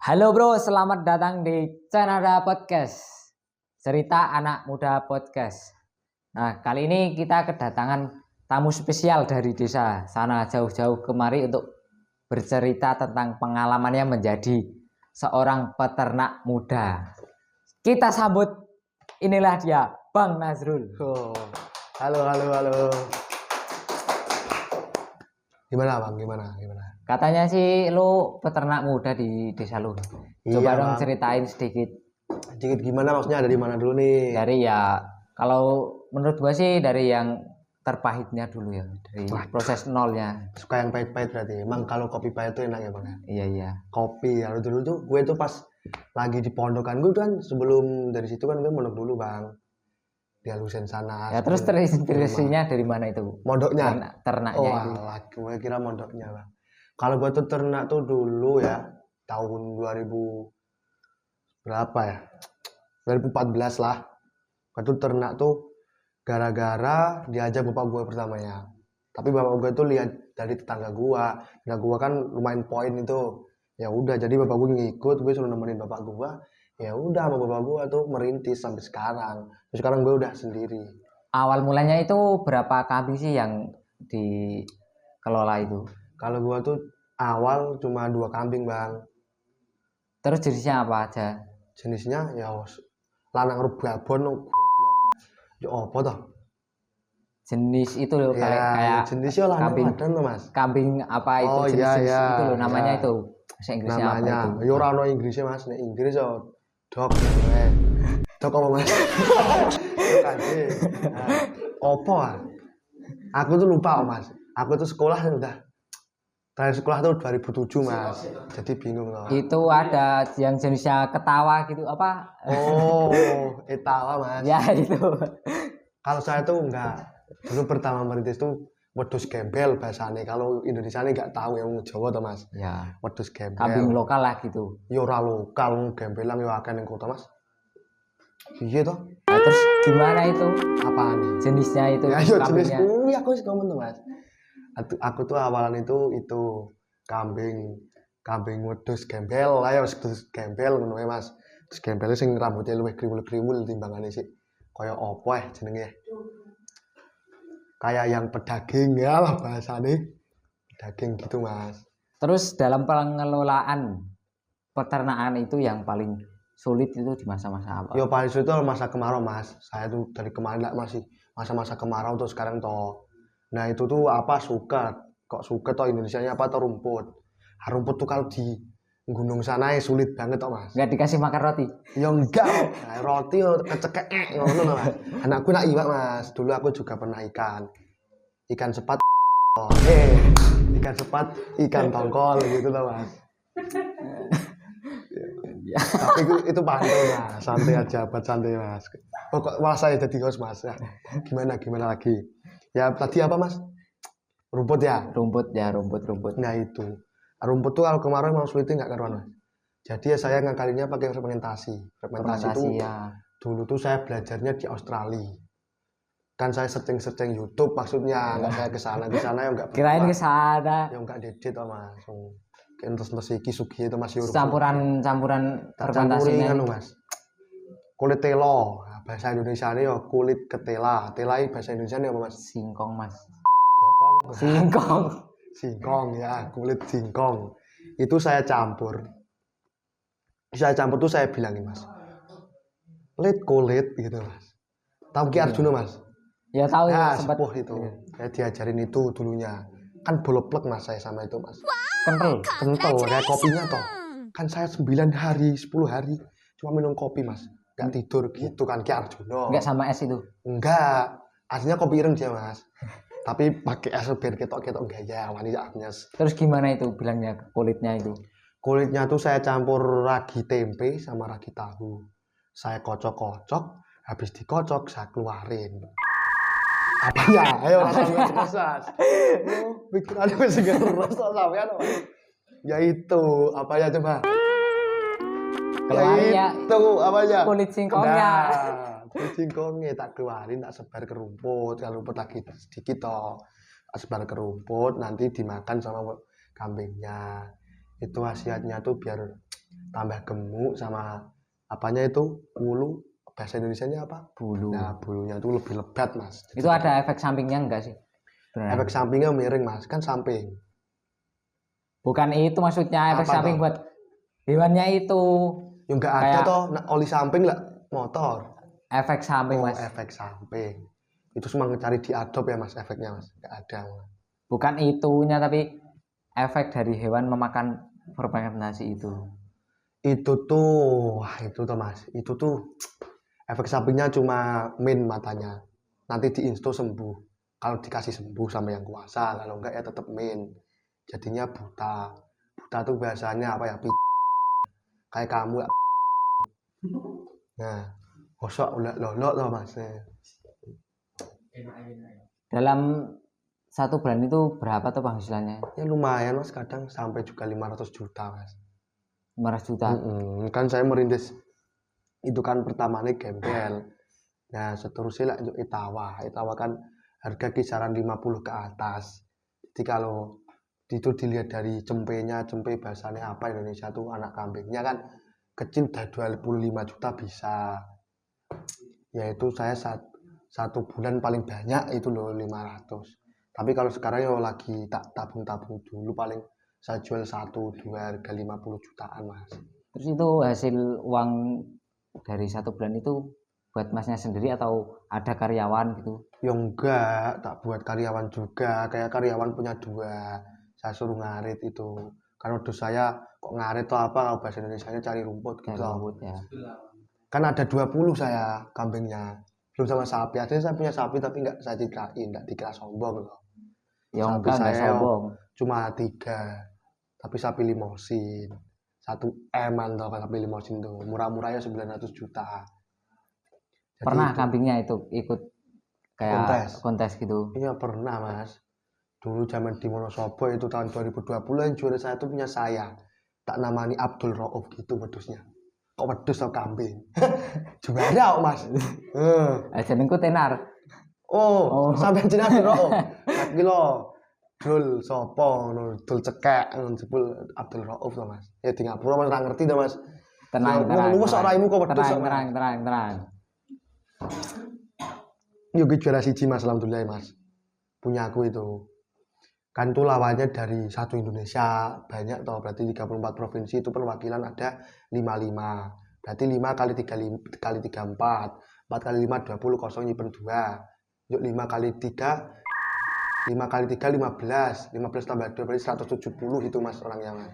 Halo bro, selamat datang di Canada Podcast, cerita anak muda podcast. Nah, kali ini kita kedatangan tamu spesial dari desa sana jauh-jauh kemari untuk bercerita tentang pengalamannya menjadi seorang peternak muda. Kita sambut, inilah dia, Bang Nazrul. Oh, halo. Gimana Bang? Gimana? Katanya sih lu peternak muda di desa lu. Coba Iya, dong Bang. ceritain sedikit. Sedikit gimana maksudnya? Dari mana dulu nih? Dari ya, kalau menurut gua sih dari yang terpahitnya dulu ya, dari proses nolnya. Suka yang pahit-pahit berarti. Emang kalau kopi pahit itu enak ya Bang ya? Iya. Kopi. Kalau dulu tuh gue tuh pas lagi di pondokan gue kan sebelum dari situ kan gue mondok dulu Bang. Di Alusen sana. Ya terus terinspirasinya dari mana itu? Mondoknya? Ternaknya itu. Alah, gue kira mondoknya Bang. Kalau gue tuh ternak tuh dulu ya, tahun 2000 berapa ya? 2014 lah. Gue tuh ternak tuh gara-gara diajak bapak gue pertamanya. Tapi bapak gue tuh lihat dari tetangga gue. Nah gue kan lumayan poin itu. Ya udah, jadi bapak gue ngikut, gue suruh nemenin bapak gue. Ya udah, sama bapak gue tuh merintis sampai sekarang. Terus sekarang gue udah sendiri. Awal mulanya itu berapa kambing sih yang dikelola itu? Kalau gue tuh awal cuma 2 kambing Bang. Terus jenisnya apa aja? Jenisnya ya lanang rebabon goblok. Ya apa toh? Jenis itu loh, Ya, kayak jenisnya lanang kambing. wadan loh Mas. Kambing apa itu Oh, jenis iya, itu loh namanya iya. itu. Bahasa Inggrisnya apa Namanya itu? ya ora ono Inggrisnya Mas. Nek Inggris yo dok. Dok apa Mas? Dok aja. Opo ah? Aku tuh lupa Mas. Aku tuh sekolah udah terakhir sekolah tuh 2007 Mas. Jadi bingung loh. Itu ada yang jenisnya ketawa gitu apa? Oh, etawa Mas. Ya itu. Kalau saya tuh enggak. Dulu pertama merintis tuh wedhus gembel bahasane. Kalau Indonesia ini enggak tahu yang Jawa tuh Mas. Ya. Wedhus gembel. Kambing lokal lah gitu. Ya ora lokal, gembelang ya akeh ning kota Mas. Iya toh? Nah, terus gimana itu? Apaan nih? Jenisnya itu Ya yo jenis kambingnya. kuwi aku wis ngomong tuh Mas. Aku tuh awalan itu kambing wedhus gembel, ayo wedhus gembel ngono ya Mas. Terus gembel sing rambutnya luwih kriwul-kriwul timbangane sik kaya apa jenenge? Kayak yang pedaging ya lah bahasane. Pedaging gitu Mas. Terus dalam pengelolaan peternakan itu yang paling sulit itu di masa-masa apa? Yo paling sulit itu masa kemarau Mas. Saya tuh dari kemarin lah masih masa-masa kemarau tuh sekarang toh. Nah itu tuh apa suket? Kok suket toh Indonesianya apa toh rumput? Rumput tuh kalau di gunung sana ya sulit banget toh Mas. Nggak dikasih makan roti? Ya enggak, nah, roti kecekek ngono loh Mas. Anakku nak iwak Mas. Dulu aku juga pernah ikan sepat. Ikan sepat, ikan tongkol gitu loh Mas. Tapi itu pantai Mas, santai aja, buat santai Mas. Pokok malah saya jadi host Mas. Ya, gimana lagi? Ya tadi apa Mas? Rumput ya? Rumput. Nah itu. Rumput tuh kalau kemarau emang sulitnya nggak karuan Mas. Jadi ya saya ngakalinnya pakai fermentasi. Fermentasi itu ya. dulu tuh saya belajarnya di Australia. Kan saya searching YouTube maksudnya, nggak saya kesana ya nggak. Kirain ke sana. Ya nggak dedit oh Mas. Terus iki sugi itu masih campuran fermentasinya anu Mas. Kulit telo. Nah, bahasa Indonesia ini ya kulit ketela. Tela ini bahasa Indonesia ini apa Mas? Singkong Mas. Bokong. Singkong ya, kulit singkong. Itu saya campur. Tuh saya bilangin Mas. Kulit gitu Mas. Tahu Ki Arjuna Mas? Ya tahu ya, sempat sepuh itu. Saya diajarin itu dulunya. Kan boloplek Mas saya sama itu Mas. kental Kayak kopinya toh. Kan saya 9 hari, 10 hari cuma minum kopi Mas. Enggak tidur gitu kan Ki Arjuna. Enggak sama es itu? Enggak. Aslinya kopi ireng dia Mas. Tapi pakai es biar ketok-ketok gaya manisnya. Terus gimana itu bilangnya kulitnya itu? Kulitnya tuh saya campur ragi tempe sama ragi tahu. Saya kocok-kocok, habis dikocok saya keluarin. Apanya? Ayo langsung proses. Pikirannya masih ngeres sampean. Ya itu, apa ya coba? Keluarin ya itu apanya? kulit singkongnya. Nah, kulit singkongnya tak keluarin, tak sebar ke rumput. Kalau rumput lagi sedikit toh, tak sebar ke rumput, nanti dimakan sama kambingnya. Itu khasiatnya tuh biar tambah gemuk sama apanya itu bulu, bahasa Indonesianya apa? Bulu. Nah, bulunya tuh lebih lebat, Mas. Jadi Itu ada efek sampingnya enggak sih? efek sampingnya miring, Mas. Kan samping. Bukan itu maksudnya efek Apa samping toh? buat hewannya itu. Yang enggak ada Kayak toh, nah, oli samping lah motor. efek samping, Oh, Mas. efek samping. Itu cuma cari di Adobe ya, Mas, efeknya, Mas. Enggak ada, Mas. Bukan itunya tapi efek dari hewan memakan fermentasi itu. Itu tuh, wah itu tuh Mas. Itu tuh efek sampingnya cuma min matanya. Nanti diinsto sembuh. Kalau dikasih sembuh sama yang kuasa, kalau enggak ya tetap min. Jadinya buta. Buta tuh biasanya apa ya? Kayak kamu ya. Nah, kosok lolok loh Mas. Dalam satu bulan itu berapa tuh penghasilannya? Ya lumayan Mas, kadang sampai juga 500 juta Mas. 500 juta. Kan saya merintis itu kan pertamanya gembel. Nah, seterusnya lah untuk Itawa. Itawa kan harga kisaran 50 ke atas. Jadi kalau itu dilihat dari cempenya, cempe bahasanya apa Indonesia tuh anak kambingnya kan kecil udah 25 juta bisa. Yaitu saya satu bulan paling banyak itu loh 500. Tapi kalau sekarang ya lagi tak tabung-tabung dulu paling saya jual 1-2 harga 50 jutaan Mas. Terus itu hasil uang dari satu bulan itu buat masnya sendiri atau ada karyawan gitu? Ya enggak, tak buat karyawan juga. Kayak karyawan punya 2. Saya suruh ngarit itu. Karena udah saya kok ngarit tuh apa kalau bahasa Indonesianya cari rumput gitu. Rumput ya. Kan ada 20 saya kambingnya. Belum sama sapi. Akhirnya saya punya sapi tapi enggak saya ceritain, enggak dikira sombong loh. Ya Sapi enggak saya sombong. cuma 3. Tapi sapi limosin. 1 M atau sapi limosin tuh. Murah-murahnya 900 juta. Jadi Pernah itu kambingnya itu ikut kayak kontes gitu? Iya pernah Mas. Dulu zaman di Wonosobo itu tahun 2020 yang juara saya itu punya saya. Tak namani Abdul Rauf gitu wedusnya. Kok wedus atau kambing? Juara kok Mas. Jenengku Tenar. Oh, sampai jeneng Abdul Rauf. Tapi lo Dul sopo dul cekek jebul Abdul Rauf to Mas. Ya di ngapura Mas ora ngerti to Mas. Tenang. Luwes ora raimu kok wedus kok. Tenang. Yo juara siji Mas alhamdulillah Mas. Punya aku itu. Kan itu lawannya dari satu Indonesia banyak toh berarti 34 provinsi itu perwakilan ada 55 berarti 5 kali 3 kali 3 4 4 kali 5 20 kosong nyimpen 2 yuk 5 kali 3 5 kali 3 15 15 tambah 2 berarti 170 itu Mas orangnya Mas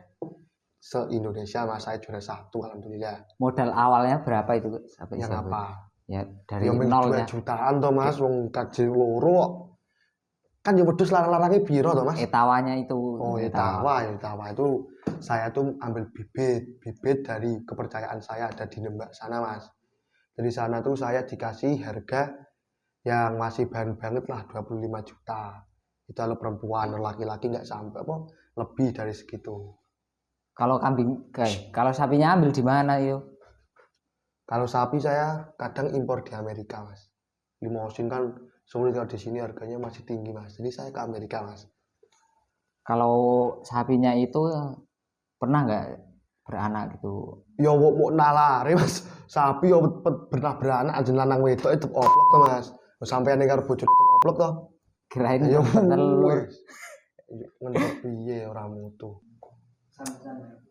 se-Indonesia Mas saya juara 1 alhamdulillah. Modal awalnya berapa itu sampai yang apa? Ya dari ya, nol 2 ya. jutaan toh Mas wong kaji loro kan ya wedhus larang-larangnya biro toh Mas. Etawanya itu. Oh, etawa itu saya tuh ambil bibit dari kepercayaan saya ada di Nembak sana Mas. Dari sana tuh saya dikasih harga yang masih bahan banget lah 25 juta. Itu kalau perempuan, laki-laki nggak sampai apa lebih dari segitu. Kalau kalau sapinya ambil di mana yuk? Kalau sapi saya kadang impor di Amerika Mas. Limosin kan sulit kalau di sini harganya masih tinggi Mas. Jadi saya ke Amerika Mas. Kalau sapinya itu pernah nggak beranak gitu? Ya mau nalare Mas. Sapi ya pernah beranak anjen lanang wedok itu oplok to Mas. Sampai ning karo bojone itu oplok to. Kirain Ya telur. Ngendok piye ora mutu.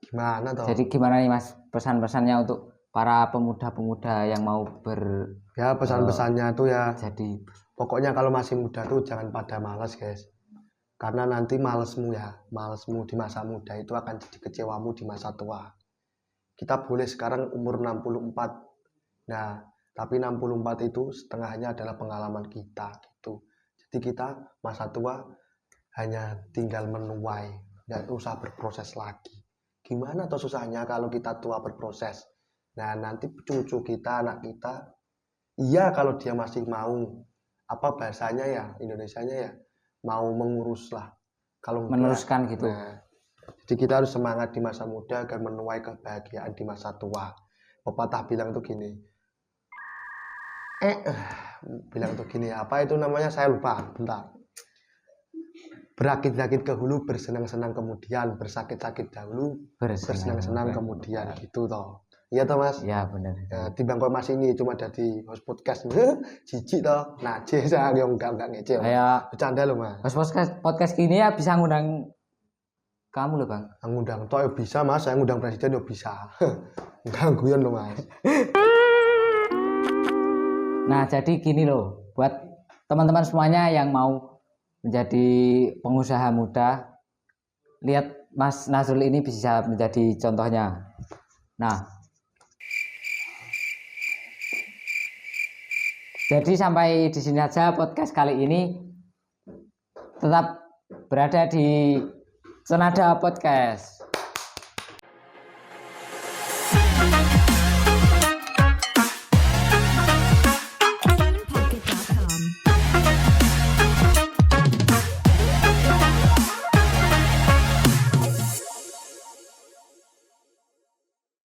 Gimana toh? Jadi gimana nih Mas pesan-pesannya untuk para pemuda-pemuda yang mau Ya pesan-pesannya tuh ya jadi pokoknya kalau masih muda tuh jangan pada malas guys. Karena nanti malesmu di masa muda itu akan jadi kecewamu di masa tua. Kita boleh sekarang umur 64. Nah, tapi 64 itu setengahnya adalah pengalaman kita gitu. Jadi kita masa tua hanya tinggal menuai, nggak usah berproses lagi. Gimana tuh susahnya kalau kita tua berproses? Nah, nanti cucu kita, anak kita, iya kalau dia masih mau, apa bahasanya ya, Indonesianya ya, mau mengurus lah. Kalau meneruskan gitu. Nah, jadi kita harus semangat di masa muda agar menuai kebahagiaan di masa tua. pepatah bilang tuh gini. Bilang tuh gini, apa itu namanya? Saya lupa, bentar. Berakit-rakit ke hulu, bersenang-senang kemudian, bersakit-sakit dahulu, bersenang-senang kemudian, gitu toh. Iya toh Mas? Ya bener. Ya, timbang kok Mas ini cuma jadi host podcast, jijik toh, najis saya yang enggak ngece. Kayak Bercanda loh Mas. podcast gini ya bisa ngundang kamu loh Bang. Ngundang toh ya bisa Mas, saya ngundang presiden ya bisa. Enggak guyon loh Mas. Nah, jadi gini loh, buat teman-teman semuanya yang mau menjadi pengusaha muda, lihat Mas Nazrul ini bisa menjadi contohnya. Nah, jadi sampai di sini aja podcast kali ini. Tetap berada di Senada Podcast.